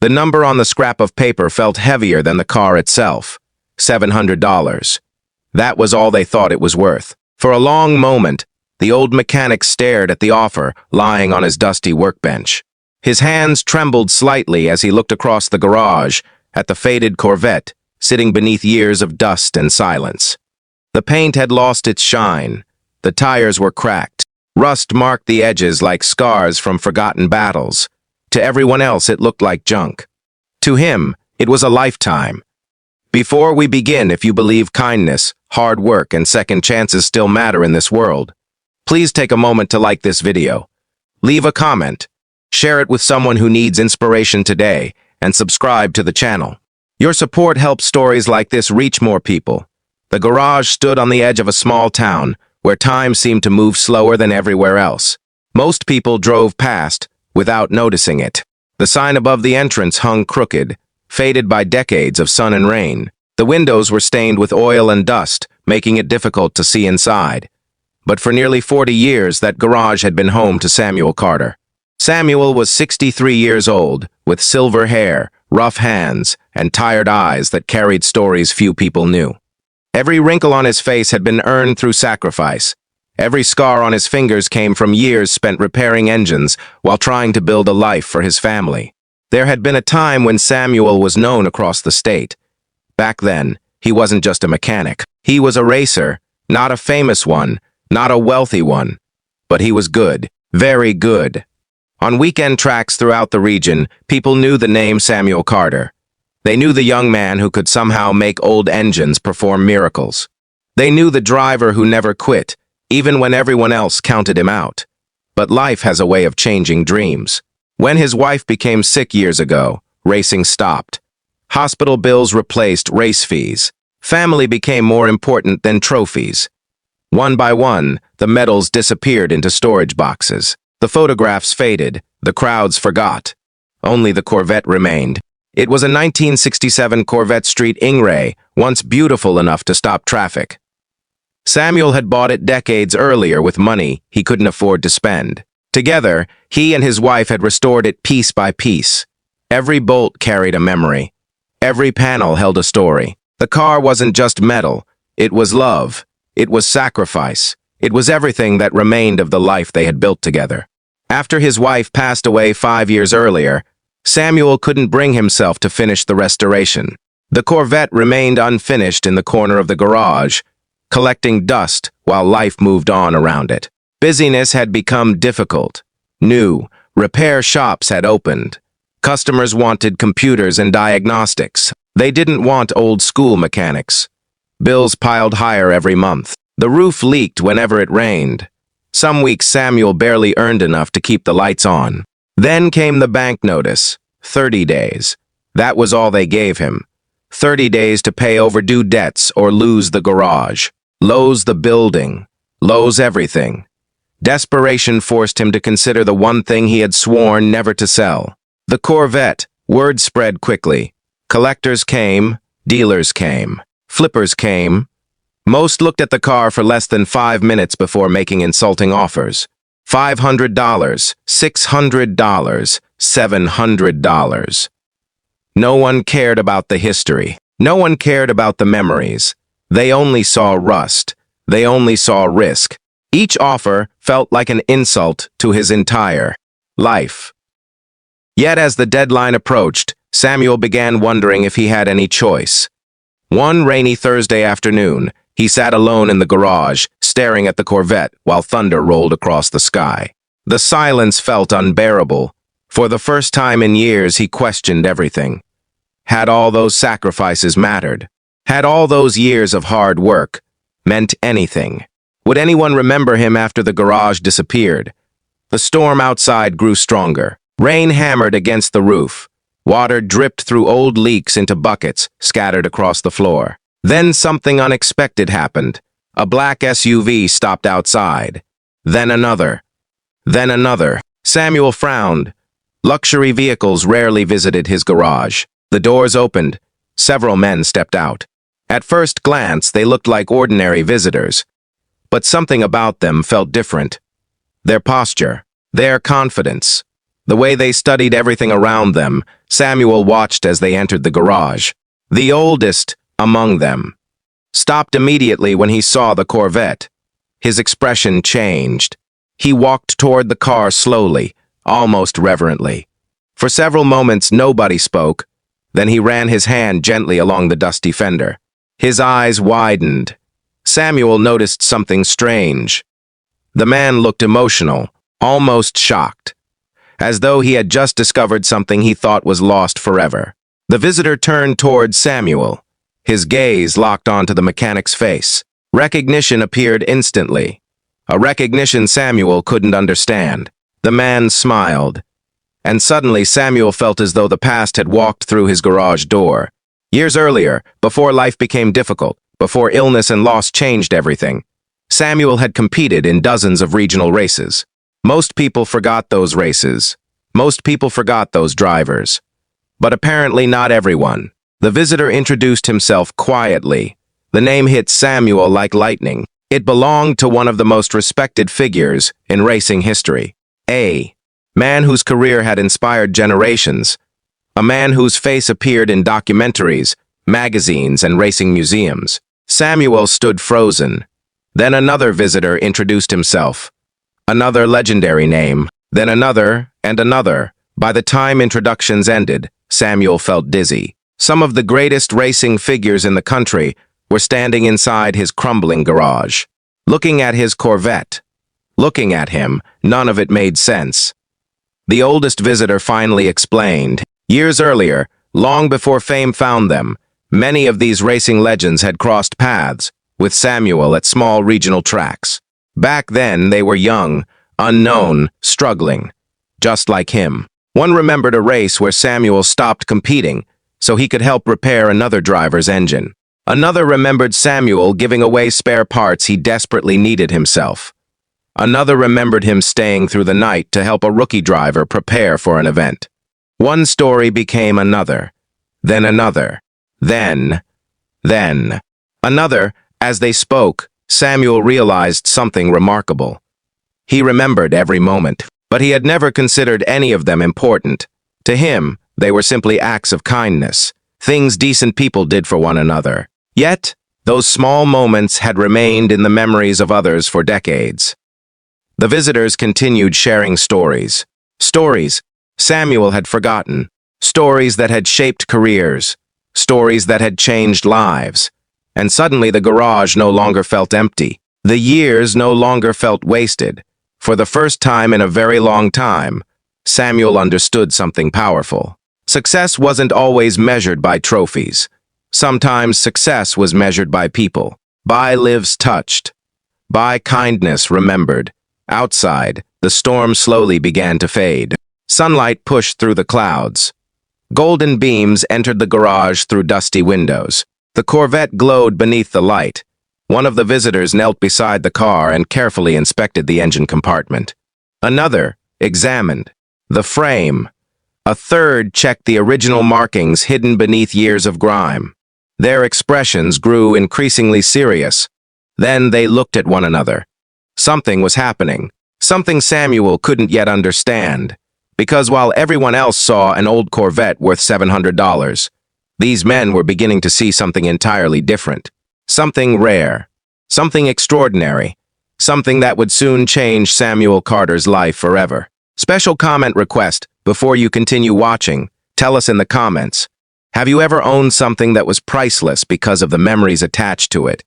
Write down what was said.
The number on the scrap of paper felt heavier than the car itself. $700. That was all they thought it was worth. For a long moment, the old mechanic stared at the offer lying on his dusty workbench. His hands trembled slightly as he looked across the garage at the faded Corvette sitting beneath years of dust and silence. The paint had lost its shine. The tires were cracked. Rust marked the edges like scars from forgotten battles. To everyone else, it looked like junk. To him, it was a lifetime. Before we begin, if you believe kindness, hard work, and second chances still matter in this world, please take a moment to like this video. Leave a comment, share it with someone who needs inspiration today, and subscribe to the channel. Your support helps stories like this reach more people. The garage stood on the edge of a small town where time seemed to move slower than everywhere else. Most people drove past without noticing it. The sign above the entrance hung crooked, faded by decades of sun and rain. The windows were stained with oil and dust, making it difficult to see inside. But for nearly 40 years, that garage had been home to Samuel Carter. Samuel was 63 years old, with silver hair, rough hands, and tired eyes that carried stories few people knew. Every wrinkle on his face had been earned through sacrifice. Every scar on his fingers came from years spent repairing engines while trying to build a life for his family. There had been a time when Samuel was known across the state. Back then, he wasn't just a mechanic. He was a racer, not a famous one, not a wealthy one. But he was good, very good. On weekend tracks throughout the region, people knew the name Samuel Carter. They knew the young man who could somehow make old engines perform miracles. They knew the driver who never quit, even when everyone else counted him out. But life has a way of changing dreams. When his wife became sick years ago, racing stopped. Hospital bills replaced race fees. Family became more important than trophies. One by one, the medals disappeared into storage boxes. The photographs faded. The crowds forgot. Only the Corvette remained. It was a 1967 Corvette Street Ingray, once beautiful enough to stop traffic. Samuel had bought it decades earlier with money he couldn't afford to spend. Together, he and his wife had restored it piece by piece. Every bolt carried a memory. Every panel held a story. The car wasn't just metal. It was love. It was sacrifice. It was everything that remained of the life they had built together. After his wife passed away 5 years earlier, Samuel couldn't bring himself to finish the restoration. The Corvette remained unfinished in the corner of the garage, collecting dust while life moved on around it. Busyness had become difficult. New repair shops had opened. Customers wanted computers and diagnostics. They didn't want old-school mechanics. Bills piled higher every month. The roof leaked whenever it rained. Some weeks Samuel barely earned enough to keep the lights on. Then came the bank notice. 30 days. That was all they gave him. 30 days to pay overdue debts or lose the garage. Lose the building. Lose everything. Desperation forced him to consider the one thing he had sworn never to sell. The Corvette. Word spread quickly. Collectors came. Dealers came. Flippers came. Most looked at the car for less than 5 minutes before making insulting offers. $500, $600, $700. No one cared about the history. No one cared about the memories. They only saw rust. They only saw risk. Each offer felt like an insult to his entire life. Yet as the deadline approached, Samuel began wondering if he had any choice. One rainy Thursday afternoon, he sat alone in the garage, staring at the Corvette while thunder rolled across the sky. The silence felt unbearable. For the first time in years, he questioned everything. Had all those sacrifices mattered? Had all those years of hard work meant anything? Would anyone remember him after the garage disappeared? The storm outside grew stronger. Rain hammered against the roof. Water dripped through old leaks into buckets, scattered across the floor. Then something unexpected happened. A black SUV stopped outside. Then another. Then another. Samuel frowned. Luxury vehicles rarely visited his garage. The doors opened. Several men stepped out. At first glance, they looked like ordinary visitors. But something about them felt different. Their posture, their confidence, The way they studied everything around them, Samuel watched as they entered the garage. The oldest among them stopped immediately when he saw the Corvette. His expression changed. He walked toward the car slowly, almost reverently. For several moments, nobody spoke. Then he ran his hand gently along the dusty fender. His eyes widened. Samuel noticed something strange. The man looked emotional, almost shocked, as though he had just discovered something he thought was lost forever. The visitor turned toward Samuel. His gaze locked onto the mechanic's face. Recognition appeared instantly. A recognition Samuel couldn't understand. The man smiled, and suddenly Samuel felt as though the past had walked through his garage door. Years earlier, before life became difficult, before illness and loss changed everything, Samuel had competed in dozens of regional races. Most people forgot those races. Most people forgot those drivers. But apparently not everyone. The visitor introduced himself quietly. The name hit Samuel like lightning. It belonged to one of the most respected figures in racing history. A man whose career had inspired generations. A man whose face appeared in documentaries, magazines, and racing museums. Samuel stood frozen. Then another visitor introduced himself. Another legendary name, then another and another. By the time introductions ended, Samuel felt dizzy. Some of the greatest racing figures in the country were standing inside his crumbling garage, looking at his Corvette. Looking at him, none of it made sense. The oldest visitor finally explained. Years earlier, long before fame found them, many of these racing legends had crossed paths with Samuel at small regional tracks. Back then, they were young, unknown, struggling, just like him. One remembered a race where Samuel stopped competing so he could help repair another driver's engine. Another remembered Samuel giving away spare parts he desperately needed himself. Another remembered him staying through the night to help a rookie driver prepare for an event. One story became another, then another, then another. As they spoke, Samuel realized something remarkable. He remembered every moment, but he had never considered any of them important. To him, they were simply acts of kindness, things decent people did for one another. Yet, those small moments had remained in the memories of others for decades. The visitors continued sharing stories. Stories Samuel had forgotten. Stories that had shaped careers. Stories that had changed lives. And suddenly the garage no longer felt empty. The years no longer felt wasted. For the first time in a very long time, Samuel understood something powerful. Success wasn't always measured by trophies. Sometimes success was measured by people, by lives touched, by kindness remembered. Outside, the storm slowly began to fade. Sunlight pushed through the clouds. Golden beams entered the garage through dusty windows. The Corvette glowed beneath the light. One of the visitors knelt beside the car and carefully inspected the engine compartment. Another examined the frame. A third checked the original markings hidden beneath years of grime. Their expressions grew increasingly serious. Then they looked at one another. Something was happening. Something Samuel couldn't yet understand. Because while everyone else saw an old Corvette worth $700, these men were beginning to see something entirely different. Something rare. Something extraordinary. Something that would soon change Samuel Carter's life forever. Special comment request. Before you continue watching, tell us in the comments. Have you ever owned something that was priceless because of the memories attached to it?